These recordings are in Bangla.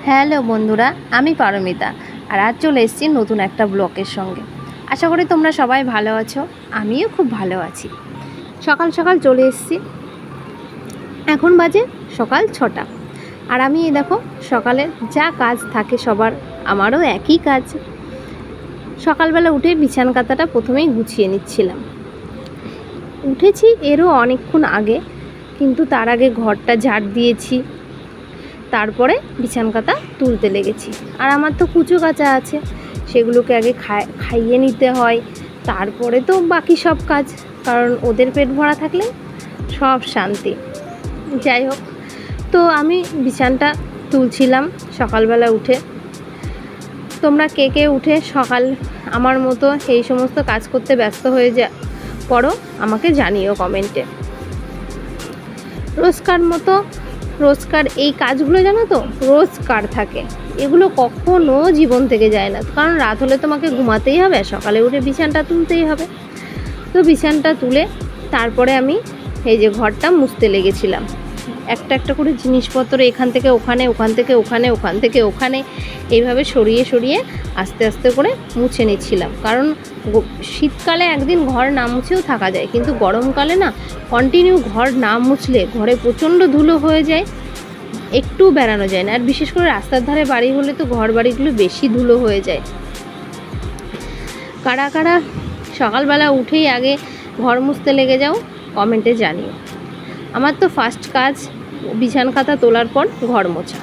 হ্যালো বন্ধুরা, আমি পারমিতা। আর আজ চলে এসেছি নতুন একটা ব্লগের সঙ্গে। আশা করি তোমরা সবাই ভালো আছো, আমিও খুব ভালো আছি। সকাল সকাল চলে এসেছি, এখন বাজে সকাল 6টা। আর আমি দেখো সকালে যা কাজ থাকে সবার, আমারও একই কাজ। সকালবেলা উঠে বিছানা কাঁথাটা প্রথমেই গুছিয়ে নিচ্ছিলাম। উঠেছি এরও অনেকক্ষণ আগে, কিন্তু তার আগে ঘরটা ঝাড় দিয়েছি, তারপরে বিছানা কাঁথা তুলতে লেগেছি। আর আমার তো কুচো কাচা আছে, সেগুলোকে আগে খাইয়ে নিতে হয়, তারপরে তো বাকি সব কাজ, কারণ ওদের পেট ভরা থাকলে সব শান্তি। যাই হোক, তো আমি বিছানাটা তুলছিলাম সকালবেলা উঠে। তোমরা কে কে উঠে সকাল আমার মতো এই সমস্ত কাজ করতে ব্যস্ত হয়ে পড়ো, আমাকে জানিও কমেন্টে। রোজকার এই কাজগুলো জানো তো, রোজকার থাকে, এগুলো কখনো জীবন থেকে যায় না। কারণ রাত হলে তোমাকে ঘুমাতেই হবে, সকালে উঠে বিছানাটা তুলতেই হবে। তো বিছানাটা তুলে তারপরে আমি এই যে ঘরটা মুছতে লেগেছিলাম। একটা একটা করে জিনিসপত্র এখান থেকে ওখানে, ওখান থেকে ওখানে, ওখান থেকে ওখানে, এইভাবে সরিয়ে সরিয়ে আস্তে আস্তে করে মুছে নিচ্ছিলাম। কারণ শীতকালে একদিন ঘর না মুছেও থাকা যায়, কিন্তু গরমকালে না কন্টিনিউ ঘর না মুছলে ঘরে প্রচণ্ড ধুলো হয়ে যায়, একটু বেড়ানো যায় না। আর বিশেষ করে রাস্তার ধারে বাড়ি হলে তো ঘর বাড়িগুলো বেশি ধুলো হয়ে যায়। কারা কারা সকালবেলা উঠেই আগে ঘর মুছতে লেগে যাও, কমেন্টে জানিও। আমার তো ফার্স্ট কাজ বিছানা কাঁথা তোলার পর ঘর মোছা।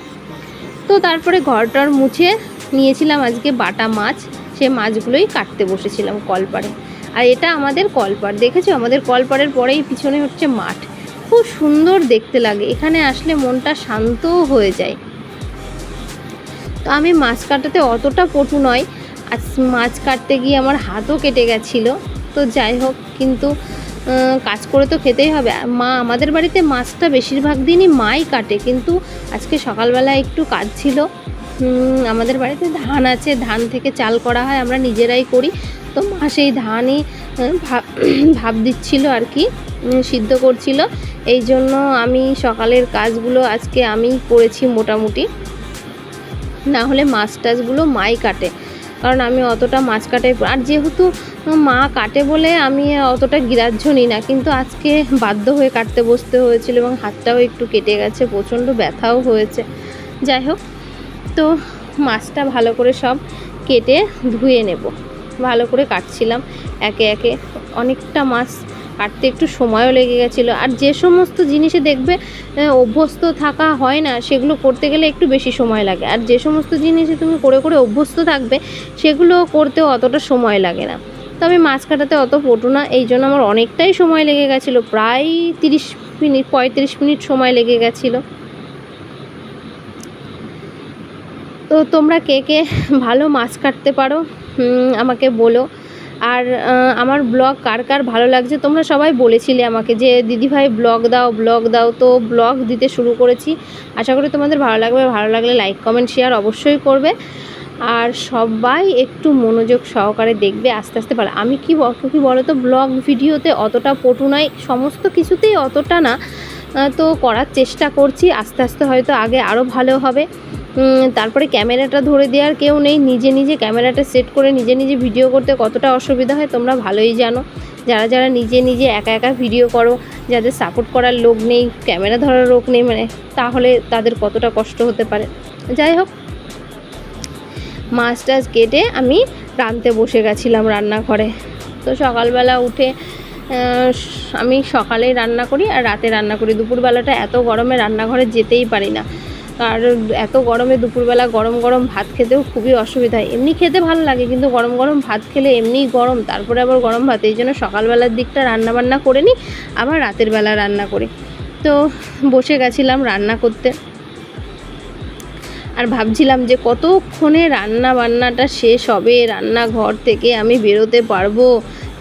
তো তারপরে ঘরটার মুছে নিয়েছিলাম আজকে বাটা মাছ, সে মাছগুলোই কাটতে বসেছিলাম কলপাড়ে। আর এটা আমাদের কলপাড়, দেখেছো আমাদের কলপাড়ের পরেই পিছনে হচ্ছে মাঠ, খুব সুন্দর দেখতে লাগে। এখানে আসলে মনটা শান্তও হয়ে যায়। তো আমি মাছ কাটাতে অতটা পটু নয়, আজ মাছ কাটতে গিয়ে আমার হাতও কেটে গেছিলো। তো যাই হোক, কিন্তু কাজ করে তো খেতেই হবে। মা আমাদের বাড়িতে মাছটা বেশিরভাগ দিনই মাই কাটে, কিন্তু আজকে সকালবেলা একটু কাজ ছিল। আমাদের বাড়িতে ধান আছে, ধান থেকে চাল করা হয়, আমরা নিজেরাই করি। তো মা সেই ধানই ভাপ দিচ্ছিল আর কি, সিদ্ধ করছিল। এই জন্য আমি সকালের কাজগুলো আজকে আমি করেছি মোটামুটি, না হলে মাছ টাছগুলো মাই কাটে, কারণ আমি অতটা মাছ কাটাই। আর যেহেতু মা কাটে বলে আমি অতটা গ্রাহ্য নিই না, কিন্তু আজকে বাধ্য হয়ে কাটতে বসতে হয়েছিল এবং হাতটাও একটু কেটে গেছে, প্রচণ্ড ব্যথাও হয়েছে। যাই হোক, তো মাছটা ভালো করে সব কেটে ধুয়ে নেব। ভালো করে কাটছিলাম একে একে, অনেকটা মাছ কাটতে একটু সময়ও লেগে গেছিলো। আর যে সমস্ত জিনিসে দেখবে অভ্যস্ত থাকা হয় না, সেগুলো করতে গেলে একটু বেশি সময় লাগে। আর যে সমস্ত জিনিসে তুমি করে করে অভ্যস্ত থাকবে, সেগুলো করতেও অতটা সময় লাগে না। তো আমি মাছ কাটাতে অত পটু না, এই জন্য আমার অনেকটাই সময় লেগে গেছিলো, প্রায় 35 মিনিট সময় লেগে গেছিলো। তো তোমরা কে কে ভালো মাছ কাটতে পারো আমাকে বলো। আর আমার ব্লগ কার কার ভালো লাগছে, তোমরা সবাই বলেছিলে আমাকে যে দিদিভাই ব্লগ দাও। তো ব্লগ দিতে শুরু করেছি, আশা করি তোমাদের ভালো লাগবে। ভালো লাগলে লাইক কমেন্ট শেয়ার অবশ্যই করবে। আর সবাই একটু মনোযোগ সহকারে দেখবে, আস্তে আস্তে ভালো। আমি কি বলো তো, ব্লগ ভিডিওতে অতটা পটু নয়, সমস্ত কিছুতেই অতটা না। তো করার চেষ্টা করছি, আস্তে আস্তে হয়তো আগে আরও ভালো হবে। তারপরে ক্যামেরাটা ধরে দেওয়ার কেউ নেই, নিজে নিজে ক্যামেরাটা সেট করে নিজে নিজে ভিডিও করতে কতটা অসুবিধা হয় তোমরা ভালোই জানো। যারা যারা নিজে নিজে একা একা ভিডিও করো, যাদের সাপোর্ট করার লোক নেই, ক্যামেরা ধরার লোক নেই, মানে তাহলে তাদের কতটা কষ্ট হতে পারে। যাই হোক, মাছ টাছ কেটে আমি রাঁধতে বসে গেছিলাম রান্নাঘরে। তো সকালবেলা উঠে আমি সকালেই রান্না করি আর রাতে রান্না করি। দুপুরবেলাটা এত গরমে রান্নাঘরে যেতেই পারি না, আর এত গরমে দুপুরবেলা গরম গরম ভাত খেতেও খুবই অসুবিধা হয়। এমনি খেতে ভালো লাগে, কিন্তু গরম গরম ভাত খেলে এমনিই গরম, তারপরে আবার গরম ভাত, এই জন্য সকালবেলার দিকটা রান্নাবান্না করে নিই, আবার রাতের বেলা রান্না করি। তো বসে গেছিলাম রান্না করতে, আর ভাবছিলাম যে কতক্ষণে রান্না বান্নাটা শেষ হবে, রান্নাঘর থেকে আমি বেরোতে পারবো,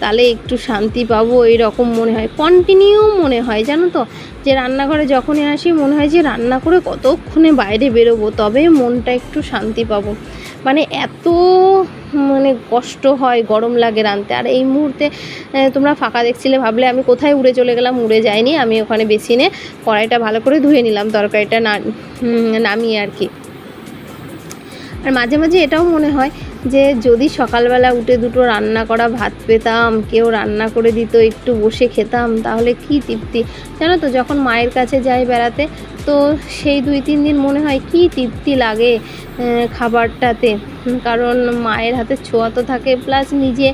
তাহলে একটু শান্তি পাবো, এইরকম মনে হয়, কন্টিনিউ মনে হয় জানো তো, যে রান্নাঘরে যখনই আসি মনে হয় যে রান্না করে কতক্ষণে বাইরে বেরোবো, তবে মনটা একটু শান্তি পাবো। মানে এত কষ্ট হয়, গরম লাগে রাঁধতে। আর এই মুহূর্তে তোমরা ফাঁকা দেখছিলে, ভাবলে আমি কোথায় উড়ে চলে গেলাম। উড়ে যাইনি, আমি ওখানে বেসিনে কড়াইটা ভালো করে ধুয়ে নিলাম, তরকারিটা নামিয়ে আর কি। আর মাঝে মাঝে এটাও মনে হয় যে যদি সকালবেলা উঠে দুটো রান্না করা ভাত পেতাম, কেউ রান্না করে দিত, একটু বসে খেতাম, তাহলে কি তৃপ্তি। জানো তো, যখন মায়ের কাছে যাই বেড়াতে, তো সেই 2-3 দিন মনে হয় কি তৃপ্তি লাগে খাবারটাতে। কারণ মায়ের হাতে ছোঁয়া তো থাকে, প্লাস নিজে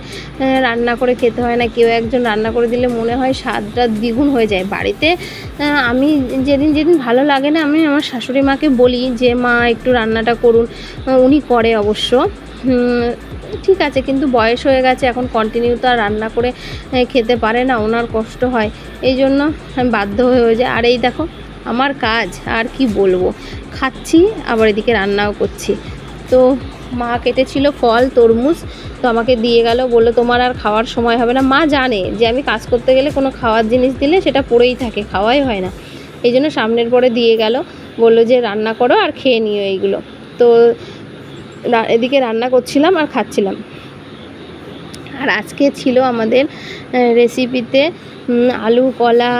রান্না করে খেতে হয় না, কেউ একজন রান্না করে দিলে মনে হয় স্বাদটা দ্বিগুণ হয়ে যায়। বাড়িতে আমি যেদিন যেদিন ভালো লাগে না, আমি আমার শাশুড়ি মাকে বলি যে মা একটু রান্নাটা করুন, উনি করে অবশ্য। ঠিক আছে, কিন্তু বয়স হয়ে গেছে, এখন কন্টিনিউ তো আর রান্না করে খেতে পারে না, ওনার কষ্ট হয়, এই জন্য আমি বাধ্য হয়ে যায়। আর এই দেখো আমার কাজ, আর কি বলবো, খাচ্ছি আবার এদিকে রান্নাও করছি। তো মা কেটেছিল ফল, তরমুজ, তো আমাকে দিয়ে গেল, বললো তোমার আর খাওয়ার সময় হবে না। মা জানে যে আমি কাজ করতে গেলে কোনো খাওয়ার জিনিস দিলে সেটা পড়েই থাকে, খাওয়াই হয় না, এই জন্য সামনের পরে দিয়ে গেল, বললো যে রান্না করো আর খেয়ে নিও এইগুলো। তো এদিকে রান্না করছিলাম আর খাচ্ছিলাম। আর আজকে ছিল আমাদের রেসিপিতে আলু, কলা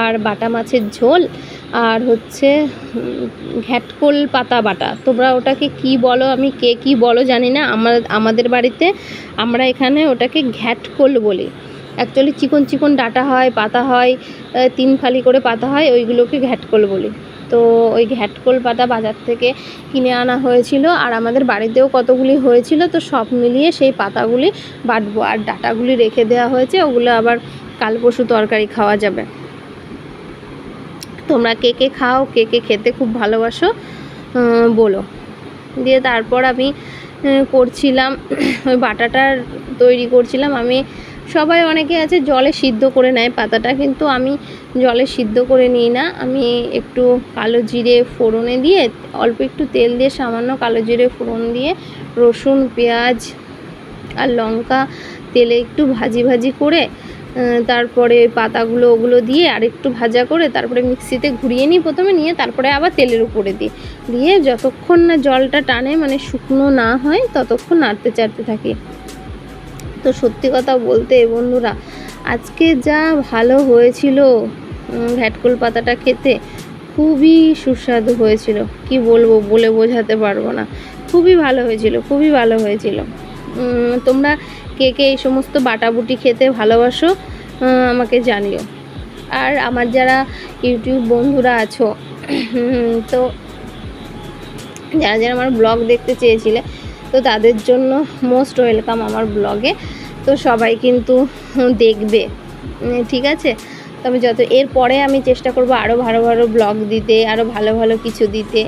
আর বাটা মাছের ঝোল, আর হচ্ছে ঘ্যাটকোল পাতা বাটা। তোমরা ওটাকে কি বলো, আমি কে কি বলো জানি না, আমাদের বাড়িতে আমরা এখানে ওটাকে ঘ্যাটকোল বলি। অ্যাকচুয়ালি চিকন চিকন ডাটা হয়, পাতা হয়, 3 ফালি করে পাতা হয়, ওইগুলোকে ঘ্যাটকোল বলি। তো ওই ঘ্যাটকোল পাতা বাজার থেকে কিনে আনা হয়েছিল, আর আমাদের বাড়িতেও কতগুলি হয়েছিল, তো সব মিলিয়ে সেই পাতাগুলি বাটবো, আর ডাটাগুলি রেখে দেওয়া হয়েছে, ওগুলো আবার কাল পরশু তরকারি খাওয়া যাবে। তোমরা কে কে খাও, কে কে খেতে খুব ভালোবাসো বলো। দিয়ে তারপর আমি করছিলাম ওই বাটাটার তৈরি করছিলাম আমি। সবাই অনেকে আছে জলে সিদ্ধ করে নেয় পাতাটা, কিন্তু আমি জলে সিদ্ধ করে নিই না। আমি একটু কালো জিরে ফোড়নে দিয়ে, অল্প একটু তেল দিয়ে, সামান্য কালো জিরে ফোড়ন দিয়ে, রসুন, পেঁয়াজ আর লঙ্কা তেলে একটু ভাজি ভাজি করে, তারপরে পাতাগুলো ওগুলো দিয়ে আর একটু ভাজা করে, তারপরে মিক্সিতে ঘুরিয়ে নিই প্রথমে, নিয়ে তারপরে আবার তেলের উপরে দিয়ে যতক্ষণ না জলটা টানে, মানে শুকনো না হয়, ততক্ষণ নাড়তে চাড়তে থাকি। তো সত্যি কথা বলতে বন্ধুরা, আজকে যা ভালো হয়েছিল ঘ্যাটকোল পাতাটা খেতে, খুবই সুস্বাদু হয়েছিল, কি বলবো, বলে বোঝাতে পারবো না। খুবই ভালো হয়েছিল, খুবই ভালো হয়েছিল। তোমরা কে কে এই সমস্ত বাটাবুটি খেতে ভালোবাসো আমাকে জানিও। আর আমার যারা ইউটিউব বন্ধুরা আছো, তো যারা যারা আমার ব্লগ দেখতে চেয়েছিলে, তো তাদের জন্য মোস্ট ওয়েলকাম আমার ব্লগে। তো সবাই কিন্তু দেখবে, ঠিক আছে। তবে এরপরে আমি চেষ্টা করব আরও ভালো ভালো ব্লগ দিতে, আরও ভালো ভালো কিছু দিতে।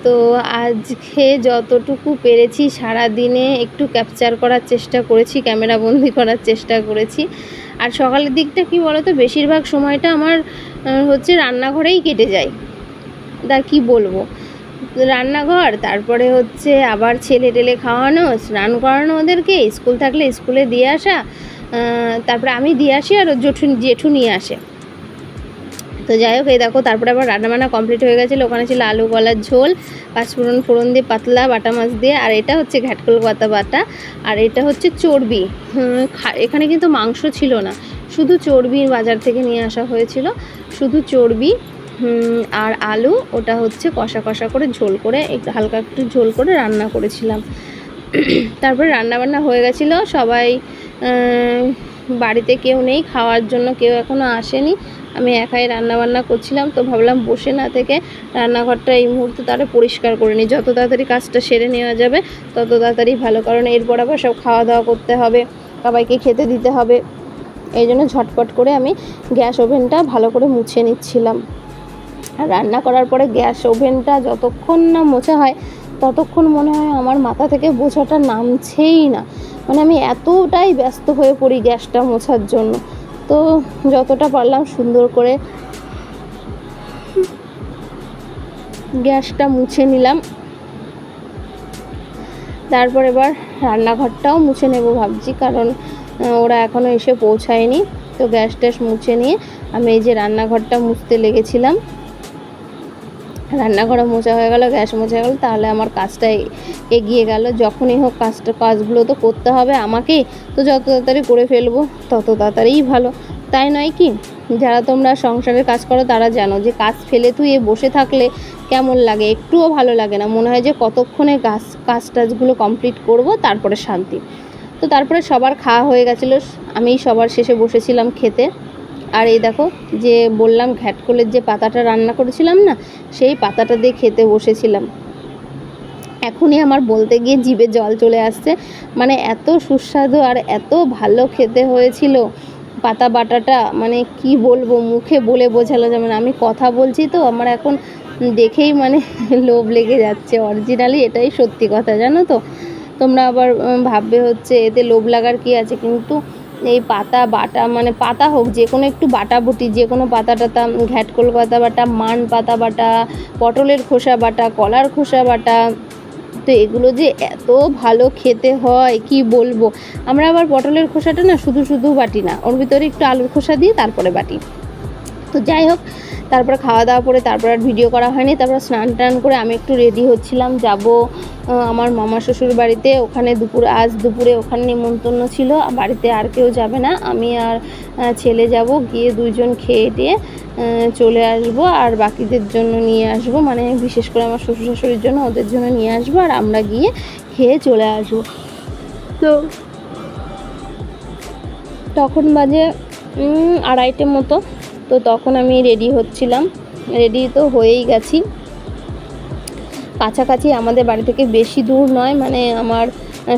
তো আজকে যতটুকু পেরেছি সারা দিনে একটু ক্যাপচার করার চেষ্টা করেছি, ক্যামেরা বন্দি করার চেষ্টা করেছি। আর সকালের দিকটা কি বলো তো, বেশিরভাগ সময়টা আমার হচ্ছে রান্নাঘরেই কেটে যায়। তা কি বলবো, রান্নাঘর, তারপরে হচ্ছে আবার ছেলে টেলে খাওয়ানো, স্নান করানো, ওদেরকে স্কুল থাকলে স্কুলে দিয়ে আসা, তারপরে আমি দিয়ে আসি আর জেঠু নিয়ে আসে। তো যাই হোক, এই দেখো তারপরে আবার রান্নাবান্না কমপ্লিট হয়ে গেছিলো। ওখানে ছিল আলু কলার ঝোল, পাঁচফোড়ন ফোড়ন দিয়ে পাতলা বাটা মাছ দিয়ে, আর এটা হচ্ছে ঘ্যাটকোল পাতা বাটা, আর এটা হচ্ছে চর্বি। এখানে কিন্তু মাংস ছিল না, শুধু চর্বি বাজার থেকে নিয়ে আসা হয়েছিল, শুধু চর্বি আর আলু, ওটা হচ্ছে কষা কষা করে ঝোল করে, একটু হালকা একটু ঝোল করে রান্না করেছিলাম। তারপরে রান্নাবান্না হয়ে গেছিলো, সবাই বাড়িতে কেউ নেই খাওয়ার জন্য, কেউ এখনও আসেনি, আমি একাই রান্নাবান্না করছিলাম। তো ভাবলাম বসে না থেকে রান্নাঘরটা এই মুহূর্তে তারা পরিষ্কার করে নিই, যত তাড়াতাড়ি কাজটা সেরে নেওয়া যাবে তত তাড়াতাড়ি ভালো, কারণ এরপর আবার সব খাওয়া দাওয়া করতে হবে, সবাইকে খেতে দিতে হবে। এই জন্য ঝটপট করে আমি গ্যাস ওভেনটা ভালো করে মুছে নিচ্ছিলাম। আর রান্না করার পরে গ্যাস ওভেনটা যতক্ষণ না মোছা হয়, ততক্ষণ মনে হয় আমার মাথা থেকে বোঝাটা নামছেই না, মানে আমি এতটাই ব্যস্ত হয়ে পড়ি গ্যাসটা মোছার জন্য। তো যতটা পারলাম সুন্দর করে গ্যাসটা মুছে নিলাম। তারপর এবার রান্নাঘরটাও মুছে নেব ভাবছি, কারণ ওরা এখনও এসে পৌঁছায়নি। তো গ্যাস ট্যাস মুছে নিয়ে আমি এই যে রান্নাঘরটা মুছতে লেগেছিলাম। রান্নাঘরে মোছা হয়ে গেল, গ্যাস মোছা হয়ে গেল, তাহলে আমার কাজটা এগিয়ে গেল। যখনই হোক কাজগুলো তো করতে হবে আমাকেই, তো যত তাড়াতাড়ি করে ফেলবো তত তাড়াতাড়িই ভালো, তাই নয় কি? যারা তোমরা সংসারের কাজ করো তারা জানো যে কাজ ফেলে তুই বসে থাকলে কেমন লাগে, একটুও ভালো লাগে না, মনে হয় যে কতক্ষণে কাজ টাজগুলো কমপ্লিট করব তারপরে শান্তি। তো তারপরে সবার খাওয়া হয়ে গেছিলো, আমি সবার শেষে বসেছিলাম খেতে। আর এই দেখো যে বললাম ঘ্যাটকলের যে পাতাটা রান্না করেছিলাম না, সেই পাতাটা দিয়ে খেতে বসেছিলাম। এখনই আমার বলতে গিয়ে জিভে জল চলে আসছে, মানে এত সুস্বাদু আর এত ভালো খেতে হয়েছিল পাতা বাটাটা, মানে কি বলবো, মুখে বলে বোঝানো যাবে না। আমি কথা বলছি তো আমার এখন দেখেই মানে লোভ লেগে যাচ্ছে, অরিজিনালি এটাই সত্যি কথা, জানো তো। তোমরা আবার ভাববে হচ্ছে এতে লোভ লাগার কি আছে, কিন্তু এই পাতা বাটা, মানে পাতা হোক যে কোনো একটু বাটাবুটি, যে কোনো পাতা টাতা, ঘ্যাটকল পাতা বাটা, মান পাতা বাটা, পটলের খোসা বাটা, কলার খোসা বাটা, তো এগুলো যে এত ভালো খেতে হয় কি বলবো। আমরা আবার পটলের খোসাটা না শুধু শুধু বাটি না, ওর ভিতরে একটু আলুর খোসা দিয়ে তারপরে বাটি। তো যাই হোক, তারপরে খাওয়া দাওয়া করে তারপর আর ভিডিও করা হয়নি। তারপর স্নান টান করে আমি একটু রেডি হচ্ছিলাম, যাব আমার মামা শ্বশুর বাড়িতে। ওখানে আজ দুপুরে ওখানে নিমন্ত্রণ ছিল, বাড়িতে আর কেউ যাবে না, আমি আর ছেলে যাব, গিয়ে দুইজন খেয়ে দিয়ে চলে আসব। আর বাকিদের জন্য নিয়ে আসব, মানে বিশেষ করে আমার শ্বশুর শাশুড়ির জন্য, ওদের জন্য নিয়ে আসবো, আর আমরা গিয়ে খেয়ে চলে আসবো। তো তখন বাজে 2:30 মতো। তো তখন আমি রেডি হচ্ছিলাম, রেডি তো হয়েই গেছি। কাছাকাছি, আমাদের বাড়ি থেকে বেশি দূর নয়, মানে আমার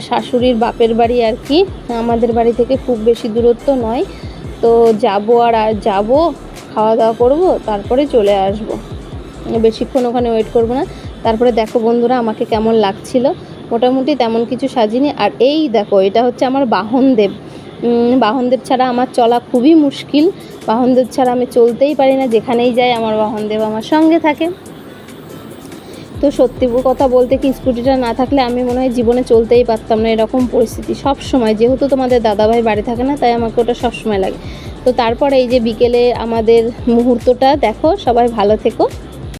শাশুড়ির বাপের বাড়ি আর কি, আমাদের বাড়ি থেকে খুব বেশি দূরত্ব নয়। তো যাব, আর যাব, খাওয়া দাওয়া করব, তারপরে চলে আসব, বেশিক্ষণ ওখানে ওয়েট করব না। তারপরে দেখো বন্ধুরা আমাকে কেমন লাগছিল, মোটামুটি তেমন কিছু সাজিনি। আর এই দেখো, এটা হচ্ছে আমার বাহনদেব। বাহনদেব ছাড়া আমার চলা খুবই মুশকিল, বাহনদেব ছাড়া আমি চলতেই পারি না, যেখানেই যাই আমার বাহনদেব আমার সঙ্গে থাকে। তো সত্যি কথা বলতে কি, স্কুটিটা না থাকলে আমি মনে হয় জীবনে চলতেই পারতাম না, এরকম পরিস্থিতি সব সময়। যেহেতু তোমাদের দাদাভাই বাড়ি থাকে না, তাই আমাকে ওটা সব সময় লাগে। তো তারপরে এই যে বিকেলে আমাদের মুহূর্তটা দেখো, সবাই ভালো থেকো।